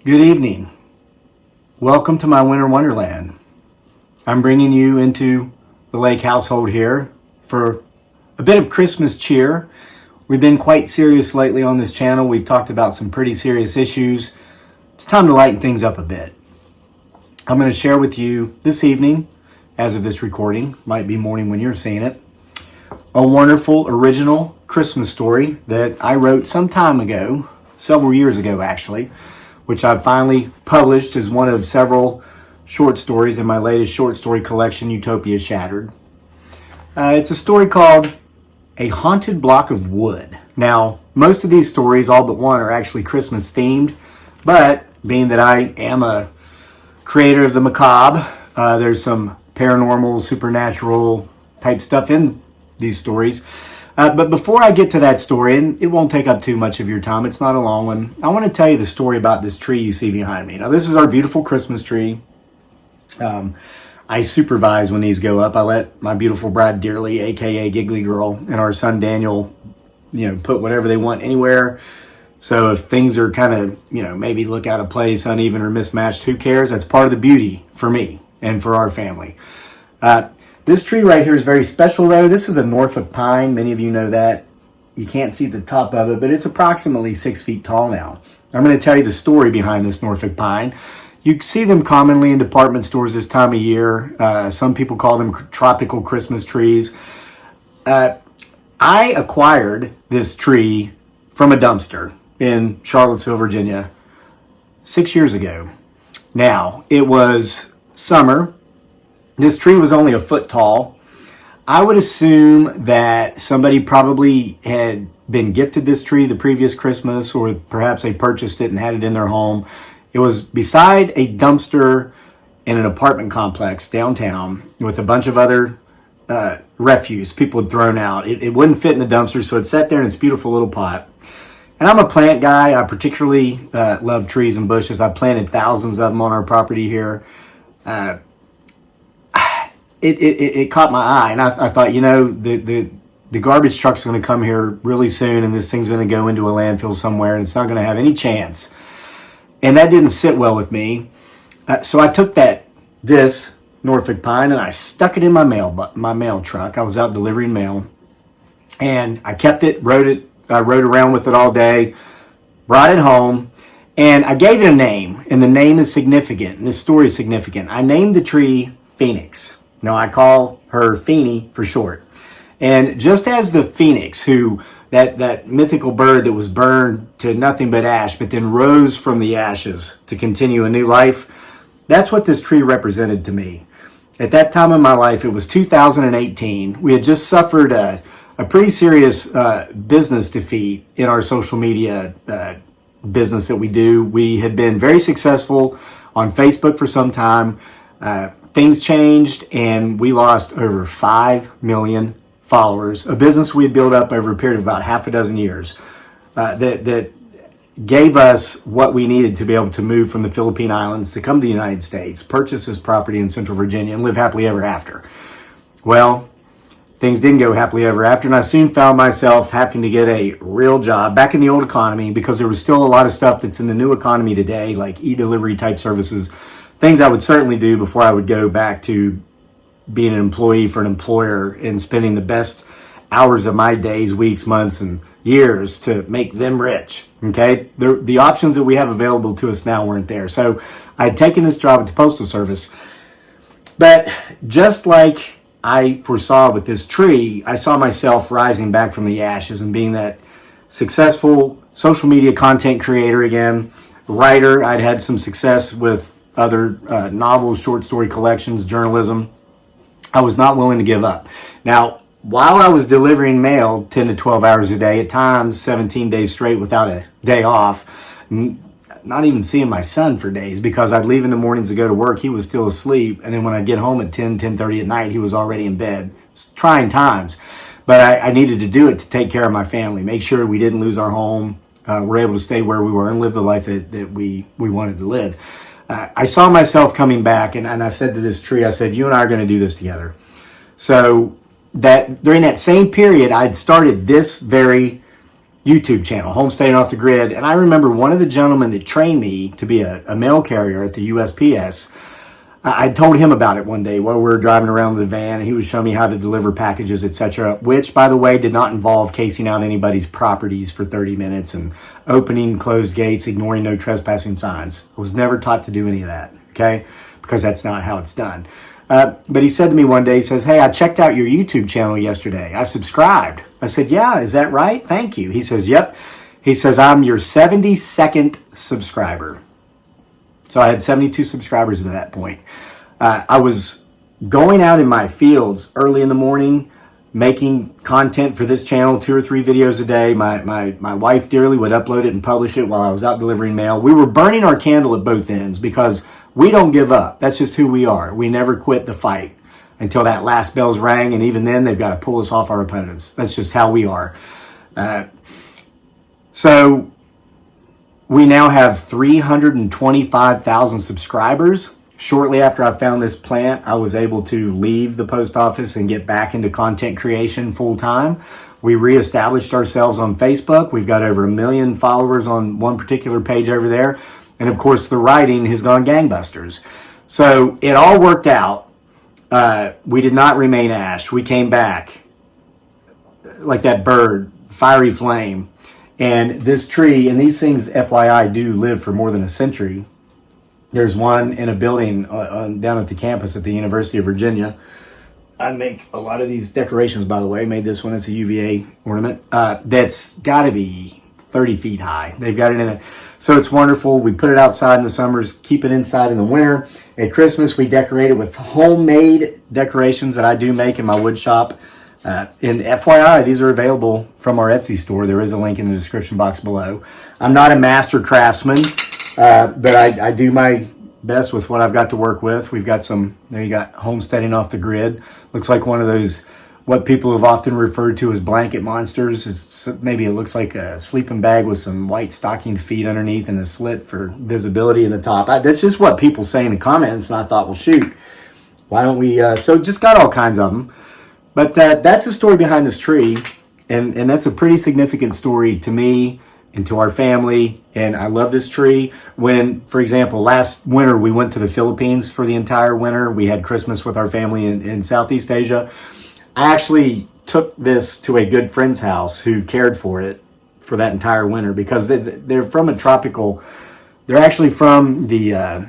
Good evening. Welcome to my winter wonderland. I'm bringing you into the Lake household here for a bit of Christmas cheer. We've been quite serious lately on this channel. We've talked about some pretty serious issues. It's time to lighten things up a bit. I'm going to share with you this evening, as of this recording, might be morning when you're seeing it, a wonderful original Christmas story that I wrote some time ago, several years ago actually, which I've finally published as one of several short stories in my latest short story collection, Utopia Shattered. It's a story called A Haunted Block of Wood. Now, most of these stories, all but one, are actually Christmas themed, but being that I am a creator of the macabre, there's some paranormal, supernatural type stuff in these stories. But before I get to that story, and it won't take up too much of your time, it's not a long one, I want to tell you the story about this tree you see behind me. Now, this is our beautiful Christmas tree. I supervise when these go up. I let my beautiful bride Dearly, aka Giggly Girl, and our son Daniel, put whatever they want anywhere. So if things are kind of, maybe look out of place, uneven or mismatched, who cares? That's part of the beauty for me and for our family. This tree right here is very special though. This is a Norfolk pine. Many of you know that. You can't see the top of it, but it's approximately 6 feet tall now. I'm going to tell you the story behind this Norfolk pine. You see them commonly in department stores this time of year. Some people call them tropical Christmas trees. I acquired this tree from a dumpster in Charlottesville, Virginia, 6 years ago. Now, it was summer. This tree was only a foot tall. I would assume that somebody probably had been gifted this tree the previous Christmas, or perhaps they purchased it and had it in their home. It was beside a dumpster in an apartment complex downtown with a bunch of other refuse people had thrown out. It wouldn't fit in the dumpster, so it sat there in its beautiful little pot. And I'm a plant guy. I particularly love trees and bushes. I planted thousands of them on our property here. It caught my eye, and I thought, the garbage truck's going to come here really soon, and this thing's going to go into a landfill somewhere, and it's not going to have any chance. And that didn't sit well with me. So I took this Norfolk pine and I stuck it in my mail truck. I was out delivering mail, and I kept it, I rode around with it all day, brought it home, and I gave it a name, and the name is significant, and this story is significant. I named the tree Phoenix. Now, I call her Feeny for short. And just as the phoenix, that mythical bird that was burned to nothing but ash, but then rose from the ashes to continue a new life, that's what this tree represented to me. At that time in my life, it was 2018. We had just suffered a pretty serious business defeat in our social media business that we do. We had been very successful on Facebook for some time. Things changed, and we lost over 5 million followers, a business we had built up over a period of about half a dozen years that gave us what we needed to be able to move from the Philippine Islands to come to the United States, purchase this property in Central Virginia, and live happily ever after. Well, things didn't go happily ever after, and I soon found myself having to get a real job back in the old economy, because there was still a lot of stuff that's in the new economy today, like e-delivery type services, things I would certainly do before I would go back to being an employee for an employer and spending the best hours of my days, weeks, months, and years to make them rich. Okay? The options that we have available to us now weren't there. So I had taken this job at the Postal Service. But just like I foresaw with this tree, I saw myself rising back from the ashes and being that successful social media content creator again, writer. I'd had some success with other novels, short story collections, journalism. I was not willing to give up. Now, while I was delivering mail 10 to 12 hours a day, at times 17 days straight without a day off, not even seeing my son for days, because I'd leave in the mornings to go to work, he was still asleep, and then when I'd get home at 10:30 at night, he was already in bed. It's trying times, but I needed to do it to take care of my family, make sure we didn't lose our home, we're able to stay where we were and live the life that we wanted to live. I saw myself coming back, and I said to this tree, I said, you and I are going to do this together. So that during that same period, I'd started this very YouTube channel, Homesteading Off the Grid. And I remember one of the gentlemen that trained me to be a mail carrier at the USPS. I told him about it one day while we were driving around the van, and he was showing me how to deliver packages, etc., which, by the way, did not involve casing out anybody's properties for 30 minutes and opening closed gates, ignoring no trespassing signs. I was never taught to do any of that, okay, because that's not how it's done. But he said to me one day, he says, "Hey, I checked out your YouTube channel yesterday. I subscribed." I said, "Yeah, is that right? Thank you." He says, "Yep." He says, "I'm your 72nd subscriber." So I had 72 subscribers at that point. I was going out in my fields early in the morning, making content for this channel, 2 or 3 videos a day. My wife dearly would upload it and publish it while I was out delivering mail. We were burning our candle at both ends because we don't give up. That's just who we are. We never quit the fight until that last bell's rang, and even then they've got to pull us off our opponents. That's just how we are. So we now have 325,000 subscribers. Shortly after I found this plant, I was able to leave the post office and get back into content creation full time. We reestablished ourselves on Facebook. We've got over 1 million followers on one particular page over there. And of course, the writing has gone gangbusters. So it all worked out. We did not remain ash. We came back like that bird, fiery flame. And this tree, and these things, FYI, do live for more than a century. There's one in a building down at the campus at the University of Virginia. I make a lot of these decorations, by the way. Made this one. It's a UVA ornament. That's got to be 30 feet high. They've got it in it. So it's wonderful. We put it outside in the summers, keep it inside in the winter. At Christmas, we decorate it with homemade decorations that I do make in my wood shop. And FYI, these are available from our Etsy store. There is a link in the description box below. I'm not a master craftsman, but I do my best with what I've got to work with. We've got some, there you got Homesteading Off the Grid. Looks like one of those, what people have often referred to as blanket monsters. Maybe it looks like a sleeping bag with some white stocking feet underneath and a slit for visibility in the top. That's just what people say in the comments, and I thought, well, shoot, why don't we, so just got all kinds of them. But that's the story behind this tree, and that's a pretty significant story to me and to our family, and I love this tree. When, for example, last winter we went to the Philippines for the entire winter. We had Christmas with our family in Southeast Asia. I actually took this to a good friend's house who cared for it for that entire winter because they're from a tropical, they're actually from the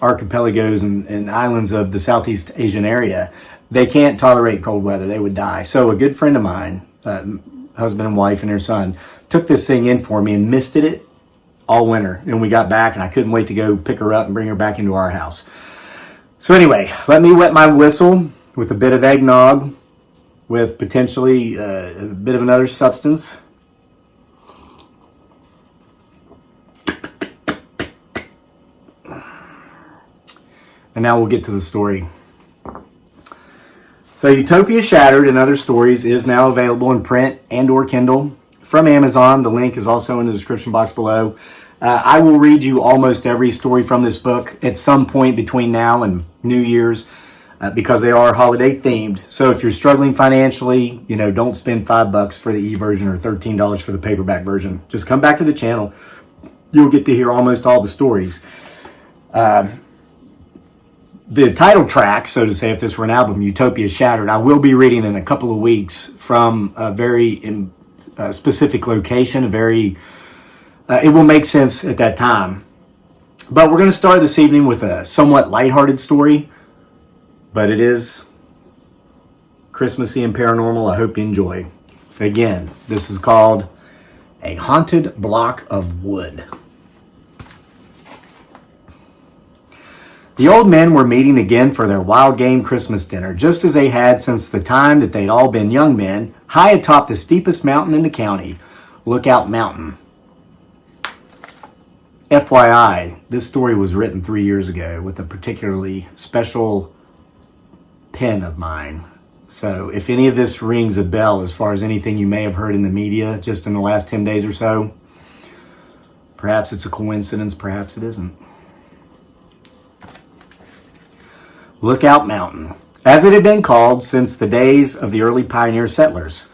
archipelagos and islands of the Southeast Asian area. They can't tolerate cold weather. They would die. So a good friend of mine, husband and wife and their son, took this thing in for me and misted it all winter. And we got back, and I couldn't wait to go pick her up and bring her back into our house. So anyway, let me wet my whistle with a bit of eggnog with potentially a bit of another substance. And now we'll get to the story. So Utopia Shattered and Other Stories is now available in print and or Kindle from Amazon. The link is also in the description box below. I will read you almost every story from this book at some point between now and New Year's because they are holiday themed. So if you're struggling financially, don't spend $5 for the e-version or $13 for the paperback version. Just come back to the channel. You'll get to hear almost all the stories. The title track, so to say, if this were an album, Utopia Shattered, I will be reading in a couple of weeks from a very specific location, it will make sense at that time. But we're going to start this evening with a somewhat lighthearted story, but it is Christmassy and paranormal. I hope you enjoy. Again, this is called A Haunted Block of Wood. The old men were meeting again for their wild game Christmas dinner, just as they had since the time that they'd all been young men, high atop the steepest mountain in the county, Lookout Mountain. FYI, this story was written 3 years ago with a particularly special pen of mine. So if any of this rings a bell as far as anything you may have heard in the media just in the last 10 days or so, perhaps it's a coincidence, perhaps it isn't. Lookout Mountain, as it had been called since the days of the early pioneer settlers,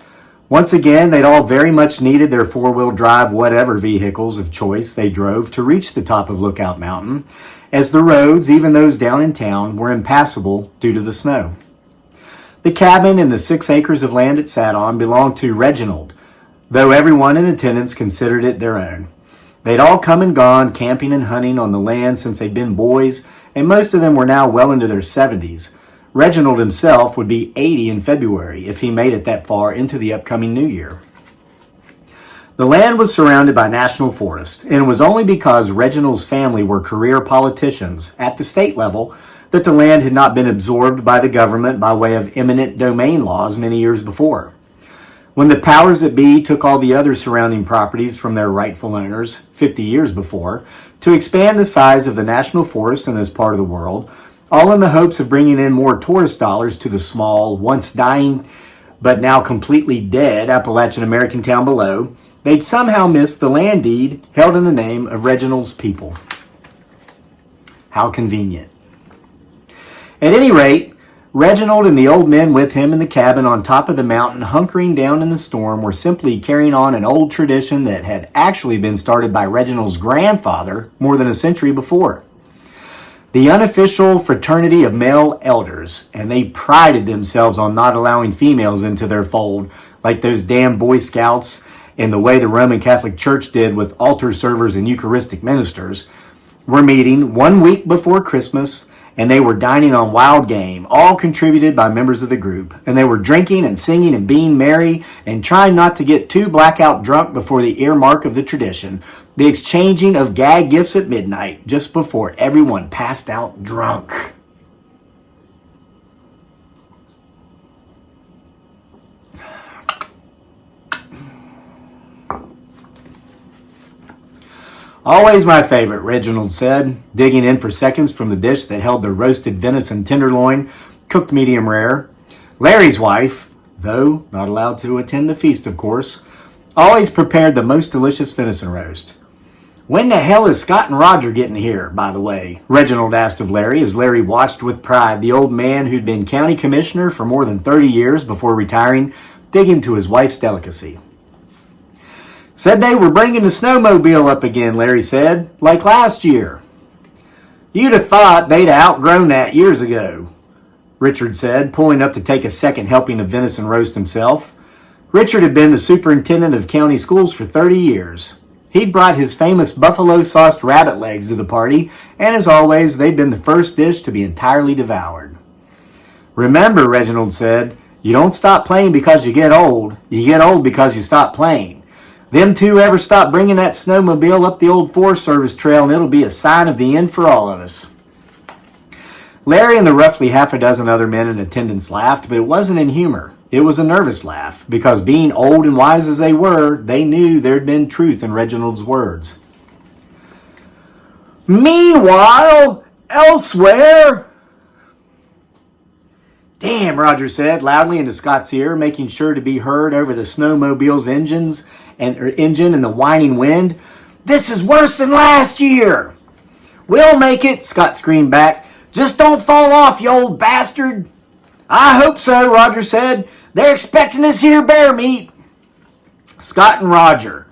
Once again, they'd all very much needed their four-wheel drive whatever vehicles of choice they drove to reach the top of Lookout Mountain, as the roads, even those down in town, were impassable due to the snow. The cabin and the 6 acres of land it sat on belonged to Reginald, though everyone in attendance considered it their own. They'd all come and gone camping and hunting on the land since they'd been boys, and most of them were now well into their 70s. Reginald himself would be 80 in February if he made it that far into the upcoming new year. The land was surrounded by national forest, and it was only because Reginald's family were career politicians at the state level that the land had not been absorbed by the government by way of eminent domain laws many years before. When the powers that be took all the other surrounding properties from their rightful owners 50 years before to expand the size of the national forest in this part of the world, all in the hopes of bringing in more tourist dollars to the small, once dying but now completely dead Appalachian American town below, they'd somehow missed the land deed held in the name of Reginald's people. How convenient. At any rate, Reginald and the old men with him in the cabin on top of the mountain hunkering down in the storm were simply carrying on an old tradition that had actually been started by Reginald's grandfather more than a century before. The unofficial fraternity of male elders, and they prided themselves on not allowing females into their fold like those damn Boy Scouts and the way the Roman Catholic Church did with altar servers and Eucharistic ministers, were meeting 1 week before Christmas, and they were dining on wild game, all contributed by members of the group. And they were drinking and singing and being merry and trying not to get too blackout drunk before the earmark of the tradition, the exchanging of gag gifts at midnight, just before everyone passed out drunk. Always my favorite, Reginald said, digging in for seconds from the dish that held the roasted venison tenderloin, cooked medium rare. Larry's wife, though not allowed to attend the feast, of course, always prepared the most delicious venison roast. "When the hell is Scott and Roger getting here, by the way?" Reginald asked of Larry as Larry watched with pride the old man who'd been county commissioner for more than 30 years before retiring dig into his wife's delicacy. "Said they were bringing the snowmobile up again," Larry said, "like last year." "You'd have thought they'd outgrown that years ago," Richard said, pulling up to take a second helping of venison roast himself. Richard had been the superintendent of county schools for 30 years. He'd brought his famous buffalo-sauced rabbit legs to the party, and as always, they'd been the first dish to be entirely devoured. "Remember," Reginald said, "you don't stop playing because you get old. You get old because you stop playing. Them two ever stop bringing that snowmobile up the old Forest Service trail, and it'll be a sign of the end for all of us." Larry and the roughly half a dozen other men in attendance laughed, but it wasn't in humor. It was a nervous laugh, because being old and wise as they were, they knew there'd been truth in Reginald's words. "Meanwhile, elsewhere..." "Damn," Roger said loudly into Scott's ear, making sure to be heard over the snowmobile's engine and the whining wind. "This is worse than last year." "We'll make it," Scott screamed back. "Just don't fall off, you old bastard." "I hope so," Roger said. "They're expecting us here bear meat." Scott and Roger,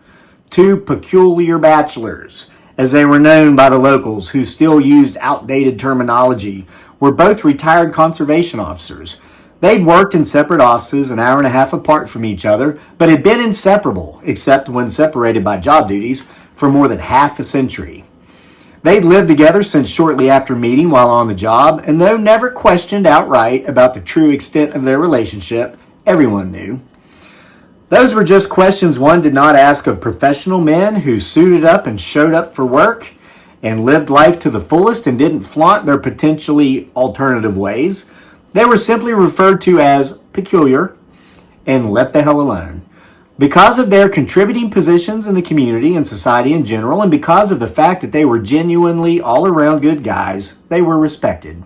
two peculiar bachelors, as they were known by the locals who still used outdated terminology, were both retired conservation officers. They'd worked in separate offices an hour and a half apart from each other, but had been inseparable, except when separated by job duties, for more than half a century. They'd lived together since shortly after meeting while on the job, and though never questioned outright about the true extent of their relationship, everyone knew. Those were just questions one did not ask of professional men who suited up and showed up for work and lived life to the fullest and didn't flaunt their potentially alternative ways. They were simply referred to as peculiar and left the hell alone. Because of their contributing positions in the community and society in general, and because of the fact that they were genuinely all-around good guys, they were respected.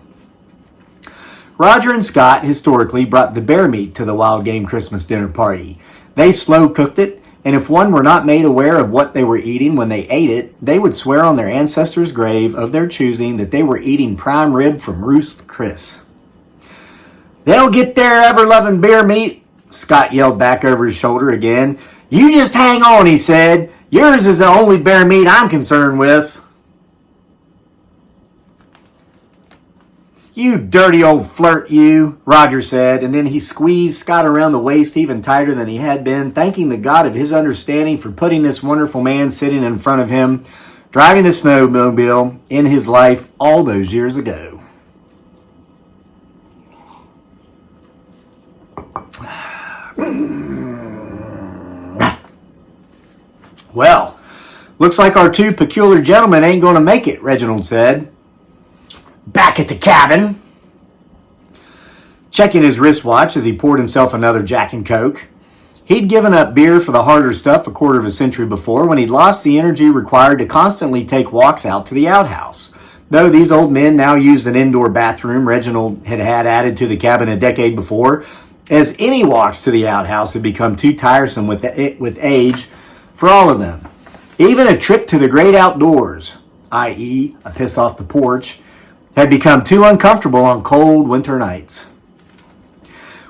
Roger and Scott historically brought the bear meat to the wild game Christmas dinner party. They slow-cooked it, and if one were not made aware of what they were eating when they ate it, they would swear on their ancestors' grave of their choosing that they were eating prime rib from Ruth's Chris. "They'll get their ever-loving bear meat Scott yelled back over his shoulder again. You just hang on, he said. Yours is the only bear meat I'm concerned with. You dirty old flirt, you, Roger said, and then he squeezed Scott around the waist even tighter than he had been, thanking the God of his understanding for putting this wonderful man sitting in front of him, driving a snowmobile in his life all those years ago. Well, looks like our two peculiar gentlemen ain't going to make it, Reginald said. Back at the cabin. Checking his wristwatch as he poured himself another Jack and Coke. He'd given up beer for the harder stuff a quarter of a century before when he'd lost the energy required to constantly take walks out to the outhouse. Though these old men now used an indoor bathroom Reginald had added to the cabin a decade before, as any walks to the outhouse had become too tiresome with age for all of them. Even a trip to the great outdoors, i.e. a piss off the porch, had become too uncomfortable on cold winter nights.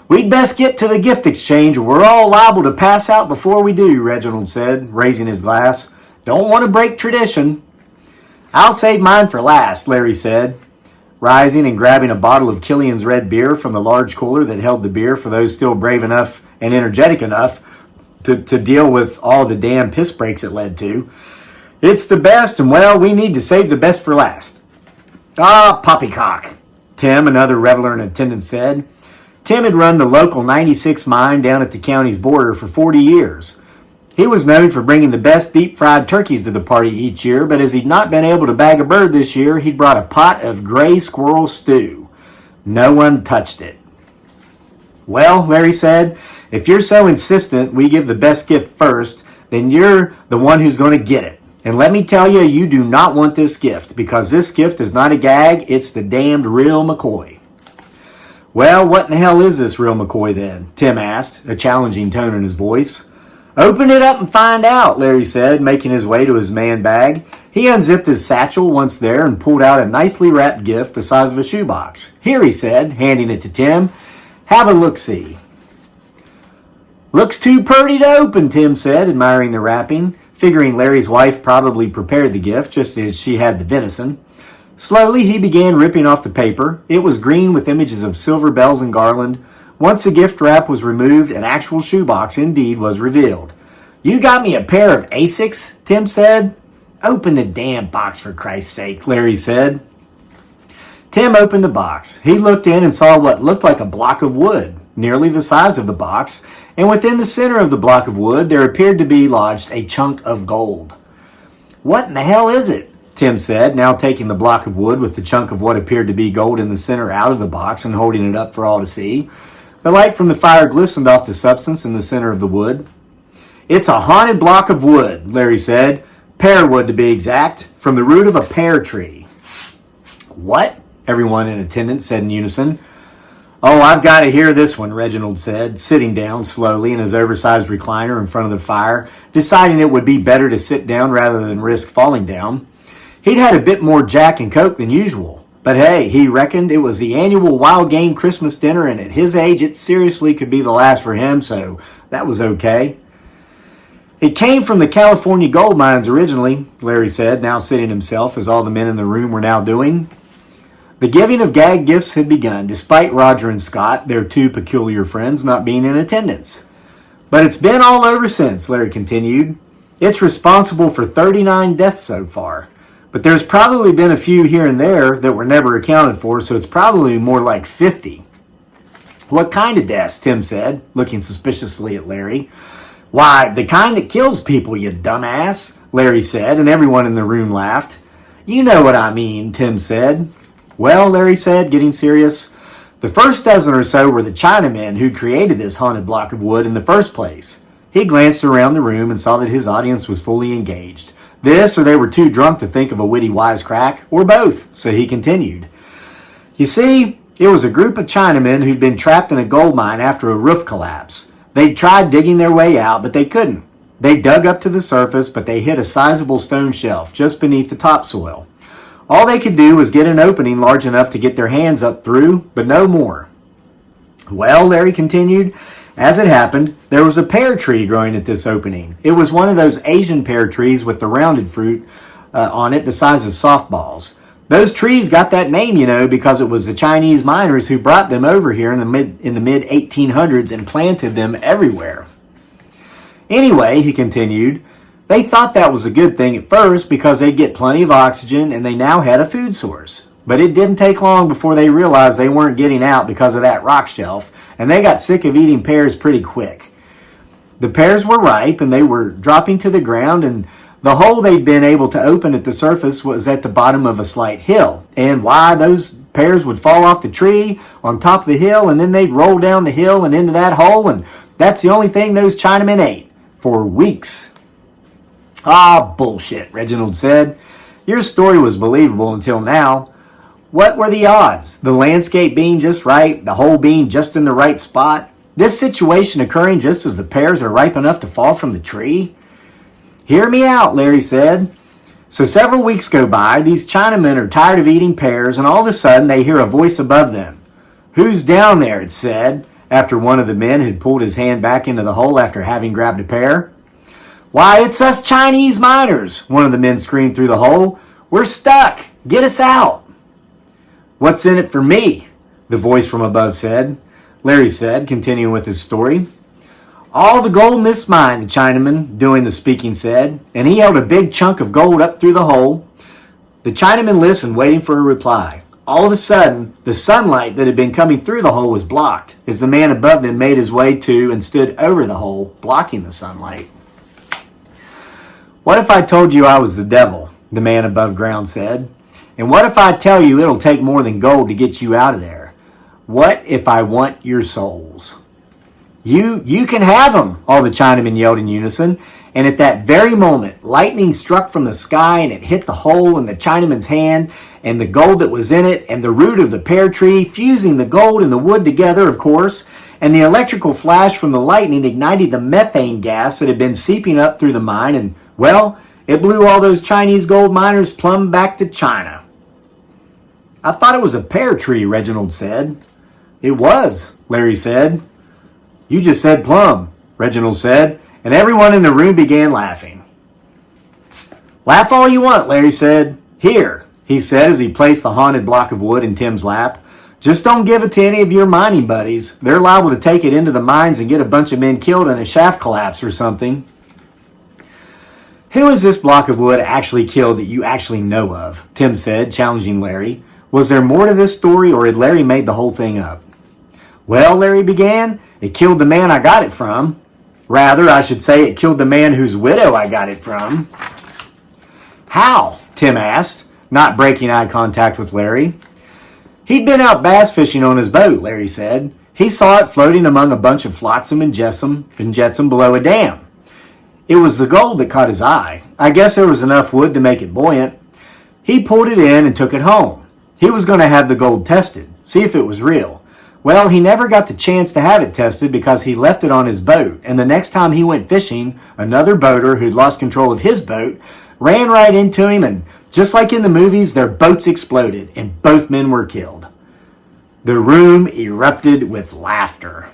We'd best get to the gift exchange or we're all liable to pass out before we do, Reginald said, raising his glass. Don't want to break tradition. I'll save mine for last, Larry said, rising and grabbing a bottle of Killian's red beer from the large cooler that held the beer for those still brave enough and energetic enough to deal with all the damn piss breaks it led to. It's the best, and well, we need to save the best for last. Ah, poppycock, Tim, another reveler in attendance, said. Tim had run the local 96 mine down at the county's border for 40 years. He was known for bringing the best deep-fried turkeys to the party each year, but as he'd not been able to bag a bird this year, he'd brought a pot of gray squirrel stew. No one touched it. Well, Larry said, if you're so insistent we give the best gift first, then you're the one who's going to get it. And let me tell you, you do not want this gift, because this gift is not a gag, it's the damned real McCoy. Well, what in the hell is this real McCoy then? Tim asked, a challenging tone in his voice. Open it up and find out, Larry said, making his way to his man bag. He unzipped his satchel once there and pulled out a nicely wrapped gift the size of a shoebox. Here, he said, handing it to Tim. Have a look-see. Looks too purty to open, Tim said, admiring the wrapping, figuring Larry's wife probably prepared the gift just as she had the venison. Slowly, he began ripping off the paper. It was green with images of silver bells and garland. Once the gift wrap was removed, an actual shoebox indeed was revealed. You got me a pair of Asics, Tim said. Open the damn box for Christ's sake, Larry said. Tim opened the box. He looked in and saw what looked like a block of wood, nearly the size of the box, and within the center of the block of wood there appeared to be lodged a chunk of gold. What in the hell is it? Tim said, now taking the block of wood with the chunk of what appeared to be gold in the center out of the box and holding it up for all to see. The light from the fire glistened off the substance in the center of the wood. It's a haunted block of wood, Larry said. Pear wood to be exact, from the root of a pear tree. What? Everyone in attendance said in unison. Oh, I've got to hear this one, Reginald said, sitting down slowly in his oversized recliner in front of the fire, deciding it would be better to sit down rather than risk falling down. He'd had a bit more Jack and Coke than usual, but hey, he reckoned it was the annual Wild Game Christmas dinner, and at his age it seriously could be the last for him, so that was okay. It came from the California gold mines originally, Larry said, now sitting himself as all the men in the room were now doing. The giving of gag gifts had begun, despite Roger and Scott, their two peculiar friends, not being in attendance. But it's been all over since, Larry continued. It's responsible for 39 deaths so far. But there's probably been a few here and there that were never accounted for, so it's probably more like 50. What kind of deaths? Tim said, looking suspiciously at Larry. Why, the kind that kills people, you dumbass, Larry said, and everyone in the room laughed. You know what I mean, Tim said. Well, Larry said, getting serious, the first dozen or so were the Chinamen who'd created this haunted block of wood in the first place. He glanced around the room and saw that his audience was fully engaged. This, or they were too drunk to think of a witty wisecrack, or both, so he continued. You see, it was a group of Chinamen who'd been trapped in a gold mine after a roof collapse. They'd tried digging their way out, but they couldn't. They dug up to the surface, but they hit a sizable stone shelf just beneath the topsoil. All they could do was get an opening large enough to get their hands up through, but no more. Well, Larry continued, As it happened, there was a pear tree growing at this opening. It was one of those Asian pear trees with the rounded fruit on it the size of softballs. Those trees got that name, because it was the Chinese miners who brought them over here in the mid 1800s and planted them everywhere. Anyway, he continued, they thought that was a good thing at first because they'd get plenty of oxygen and they now had a food source. But it didn't take long before they realized they weren't getting out because of that rock shelf, and they got sick of eating pears pretty quick. The pears were ripe and they were dropping to the ground, and the hole they'd been able to open at the surface was at the bottom of a slight hill. And why, those pears would fall off the tree on top of the hill, and then they'd roll down the hill and into that hole, and that's the only thing those Chinamen ate for weeks. Ah, bullshit, Reginald said. Your story was believable until now. What were the odds? The landscape being just right, the hole being just in the right spot, this situation occurring just as the pears are ripe enough to fall from the tree? Hear me out, Larry said. So several weeks go by, these Chinamen are tired of eating pears, and all of a sudden they hear a voice above them. Who's down there? It said, after one of the men had pulled his hand back into the hole after having grabbed a pear. Why, it's us Chinese miners, one of the men screamed through the hole. We're stuck. Get us out. What's in it for me? The voice from above said. Larry said, continuing with his story. All the gold in this mine, the Chinaman doing the speaking said, and he held a big chunk of gold up through the hole. The Chinaman listened, waiting for a reply. All of a sudden, the sunlight that had been coming through the hole was blocked as the man above them made his way to and stood over the hole, blocking the sunlight. What if I told you I was the devil? The man above ground said. And what if I tell you it'll take more than gold to get you out of there? What if I want your souls? You can have them, all the Chinamen yelled in unison. And at that very moment, lightning struck from the sky and it hit the hole in the Chinaman's hand and the gold that was in it and the root of the pear tree, fusing the gold and the wood together, of course. And the electrical flash from the lightning ignited the methane gas that had been seeping up through the mine. And, well, it blew all those Chinese gold miners plumb back to China. I thought it was a pear tree, Reginald said. It was, Larry said. You just said plum, Reginald said, and everyone in the room began laughing. Laugh all you want, Larry said. Here, he said as he placed the haunted block of wood in Tim's lap. Just don't give it to any of your mining buddies. They're liable to take it into the mines and get a bunch of men killed in a shaft collapse or something. Who is this block of wood actually killed that you actually know of? Tim said, challenging Larry. Was there more to this story, or had Larry made the whole thing up? Well, Larry began, it killed the man I got it from. Rather, I should say it killed the man whose widow I got it from. How? Tim asked, not breaking eye contact with Larry. He'd been out bass fishing on his boat, Larry said. He saw it floating among a bunch of flotsam and jetsam below a dam. It was the gold that caught his eye. I guess there was enough wood to make it buoyant. He pulled it in and took it home. He was going to have the gold tested, see if it was real. Well, he never got the chance to have it tested because he left it on his boat, and the next time he went fishing, another boater who'd lost control of his boat ran right into him, and just like in the movies, their boats exploded, and both men were killed. The room erupted with laughter.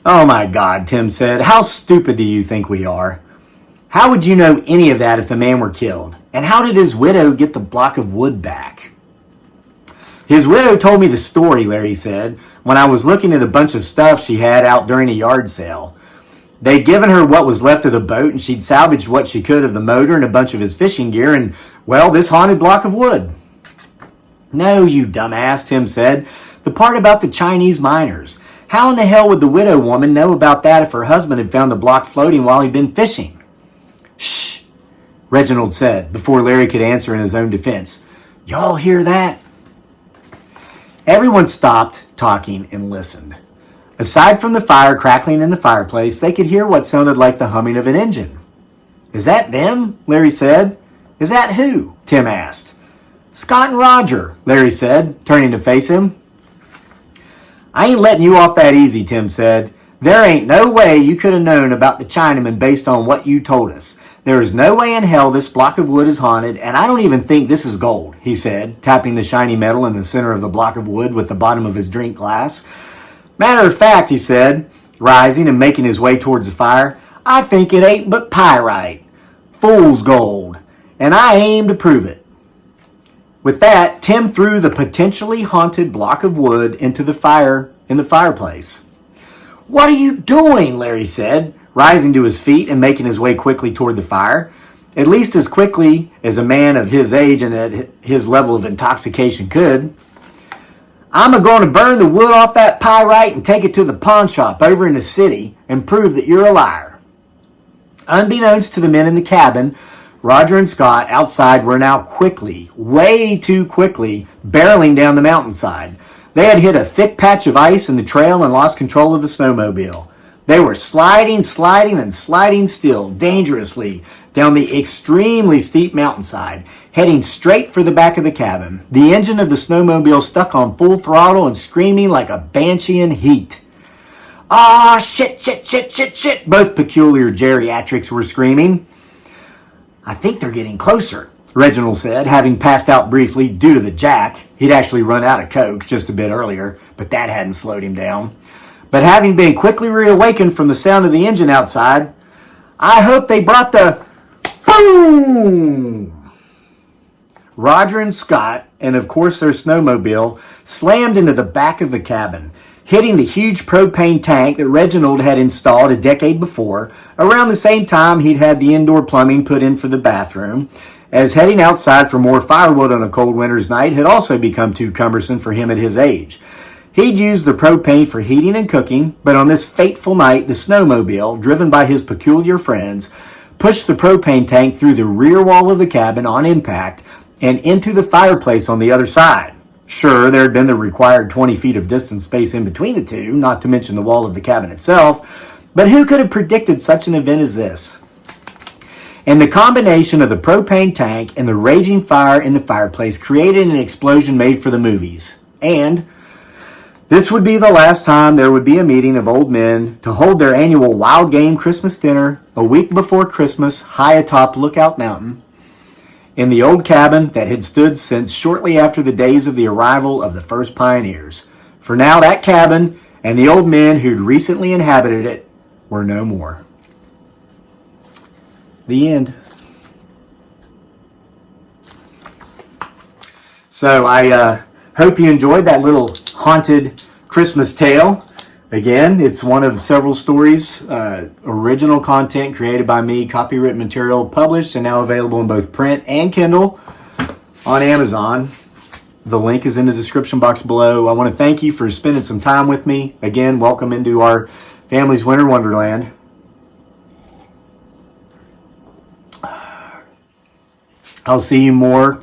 Oh my God, Tim said. How stupid do you think we are? How would you know any of that if the man were killed? And how did his widow get the block of wood back? His widow told me the story, Larry said, when I was looking at a bunch of stuff she had out during a yard sale. They'd given her what was left of the boat, and she'd salvaged what she could of the motor and a bunch of his fishing gear and, well, this haunted block of wood. No, you dumbass, Tim said. The part about the Chinese miners. How in the hell would the widow woman know about that if her husband had found the block floating while he'd been fishing? Shh, Reginald said, before Larry could answer in his own defense. Y'all hear that? Everyone stopped talking and listened. Aside from the fire crackling in the fireplace, they could hear what sounded like the humming of an engine. Is that them? Larry said. Is that who? Tim asked. Scott and Roger, Larry said, turning to face him. I ain't letting you off that easy, Tim said. There ain't no way you could have known about the Chinaman based on what you told us. There is no way in hell this block of wood is haunted, and I don't even think this is gold, he said, tapping the shiny metal in the center of the block of wood with the bottom of his drink glass. Matter of fact, he said, rising and making his way towards the fire, I think it ain't but pyrite. Fool's gold. And I aim to prove it. With that, Tim threw the potentially haunted block of wood into the fire in the fireplace. What are you doing? Larry said, rising to his feet and making his way quickly toward the fire, at least as quickly as a man of his age and at his level of intoxication could. I'm a-going to burn the wood off that pyrite and take it to the pawn shop over in the city and prove that you're a liar. Unbeknownst to the men in the cabin, Roger and Scott outside were now quickly, way too quickly, barreling down the mountainside. They had hit a thick patch of ice in the trail and lost control of the snowmobile. They were sliding still, dangerously, down the extremely steep mountainside, heading straight for the back of the cabin. The engine of the snowmobile stuck on full throttle and screaming like a banshee in heat. "Ah, shit, shit, shit, shit, shit," both peculiar geriatrics were screaming. "I think they're getting closer," Reginald said, having passed out briefly due to the jack. He'd actually run out of coke just a bit earlier, but that hadn't slowed him down. But having been quickly reawakened from the sound of the engine outside, "I hope they brought the..." Boom! Roger and Scott, and of course their snowmobile, slammed into the back of the cabin, hitting the huge propane tank that Reginald had installed a decade before, around the same time he'd had the indoor plumbing put in for the bathroom, as heading outside for more firewood on a cold winter's night had also become too cumbersome for him at his age. He'd used the propane for heating and cooking, but on this fateful night, the snowmobile, driven by his peculiar friends, pushed the propane tank through the rear wall of the cabin on impact and into the fireplace on the other side. Sure, there had been the required 20 feet of distance space in between the two, not to mention the wall of the cabin itself, but who could have predicted such an event as this? And the combination of the propane tank and the raging fire in the fireplace created an explosion made for the movies. And this would be the last time there would be a meeting of old men to hold their annual wild game Christmas dinner a week before Christmas high atop Lookout Mountain in the old cabin that had stood since shortly after the days of the arrival of the first pioneers. For now, that cabin and the old men who'd recently inhabited it were no more. The end. So I hope you enjoyed that little haunted Christmas tale. Again, it's one of several stories, original content created by me, copyright material published and now available in both print and Kindle on Amazon. The link is in the description box below. I want to thank you for spending some time with me. Again, welcome into our family's winter wonderland. I'll see you more